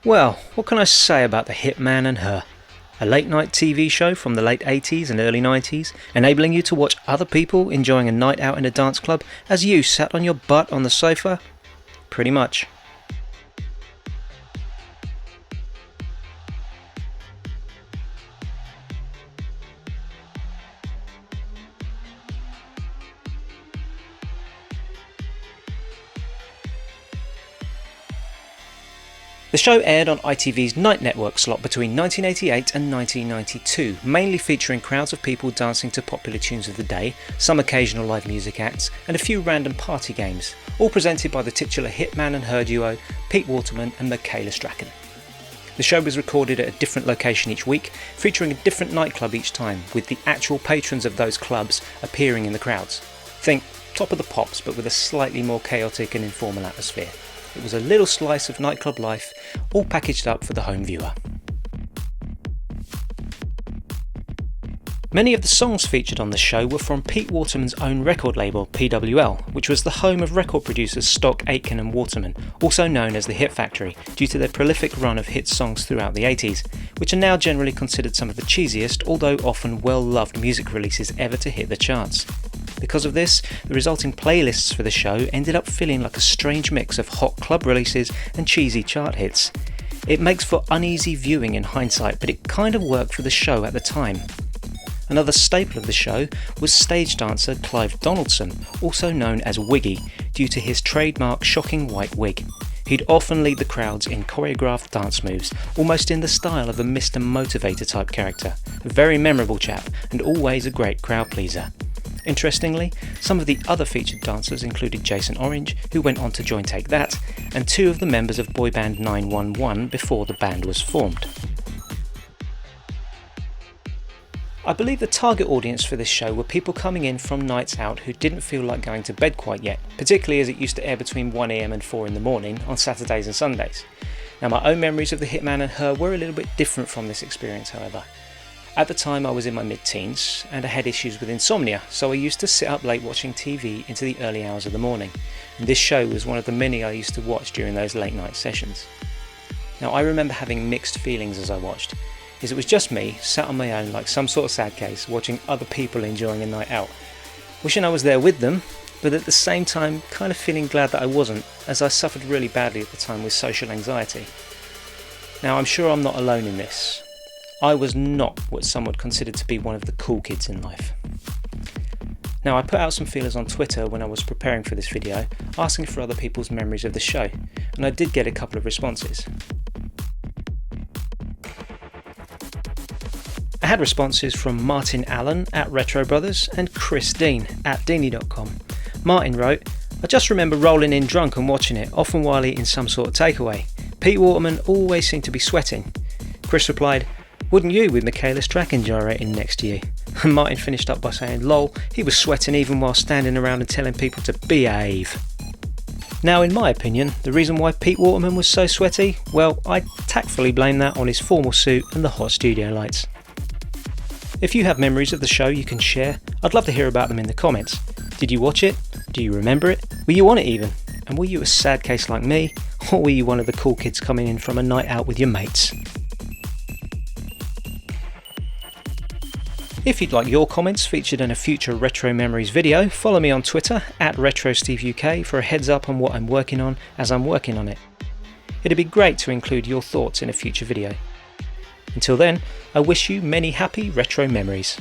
Well, what can I say about the Hitman and Her? A late night TV show from the late 80s and early 90s, enabling you to watch other people enjoying a night out in a dance club as you sat on your butt on the sofa? Pretty much. The show aired on ITV's Night Network slot between 1988 and 1992, mainly featuring crowds of people dancing to popular tunes of the day, some occasional live music acts, and a few random party games, all presented by the titular Hitman and Her duo, Pete Waterman and Michaela Strachan. The show was recorded at a different location each week, featuring a different nightclub each time, with the actual patrons of those clubs appearing in the crowds. Think Top of the Pops, but with a slightly more chaotic and informal atmosphere. It was a little slice of nightclub life, all packaged up for the home viewer. Many of the songs featured on the show were from Pete Waterman's own record label, PWL, which was the home of record producers Stock, Aitken and Waterman, also known as the Hit Factory, due to their prolific run of hit songs throughout the 80s, which are now generally considered some of the cheesiest, although often well-loved music releases ever to hit the charts. Because of this, the resulting playlists for the show ended up feeling like a strange mix of hot club releases and cheesy chart hits. It makes for uneasy viewing in hindsight, but it kind of worked for the show at the time. Another staple of the show was stage dancer Clive Donaldson, also known as Wiggy, due to his trademark shocking white wig. He'd often lead the crowds in choreographed dance moves, almost in the style of a Mr. Motivator type character. A very memorable chap, and always a great crowd pleaser. Interestingly, some of the other featured dancers included Jason Orange, who went on to join Take That, and two of the members of boy band 911 before the band was formed. I believe the target audience for this show were people coming in from nights out who didn't feel like going to bed quite yet, particularly as it used to air between 1am and 4 in the morning on Saturdays and Sundays. Now, my own memories of the Hitman and Her were a little bit different from this experience, however. At the time I was in my mid-teens and I had issues with insomnia, so I used to sit up late watching TV into the early hours of the morning, and this show was one of the many I used to watch during those late night sessions. Now, I remember having mixed feelings as I watched, as it was just me, sat on my own like some sort of sad case, watching other people enjoying a night out, wishing I was there with them, but at the same time kind of feeling glad that I wasn't, as I suffered really badly at the time with social anxiety. Now, I'm sure I'm not alone in this. I was not what some would consider to be one of the cool kids in life. Now, I put out some feelers on Twitter when I was preparing for this video, asking for other people's memories of the show, and I did get a couple of responses. I had responses from Martin Allen at Retro Brothers and Chris Dean at Deanie.com. Martin wrote, "I just remember rolling in drunk and watching it, often while eating some sort of takeaway. Pete Waterman always seemed to be sweating." Chris replied, "Wouldn't you, with Michaela Strachan gyrating next to you?" And Martin finished up by saying, "Lol, he was sweating even while standing around and telling people to behave." Now, in my opinion, the reason why Pete Waterman was so sweaty, well, I tactfully blame that on his formal suit and the hot studio lights. If you have memories of the show you can share, I'd love to hear about them in the comments. Did you watch it? Do you remember it? Were you on it even? And were you a sad case like me? Or were you one of the cool kids coming in from a night out with your mates? If you'd like your comments featured in a future Retro Memories video, follow me on Twitter at RetroSteveUK for a heads up on what I'm working on as I'm working on it. It'd be great to include your thoughts in a future video. Until then, I wish you many happy retro memories.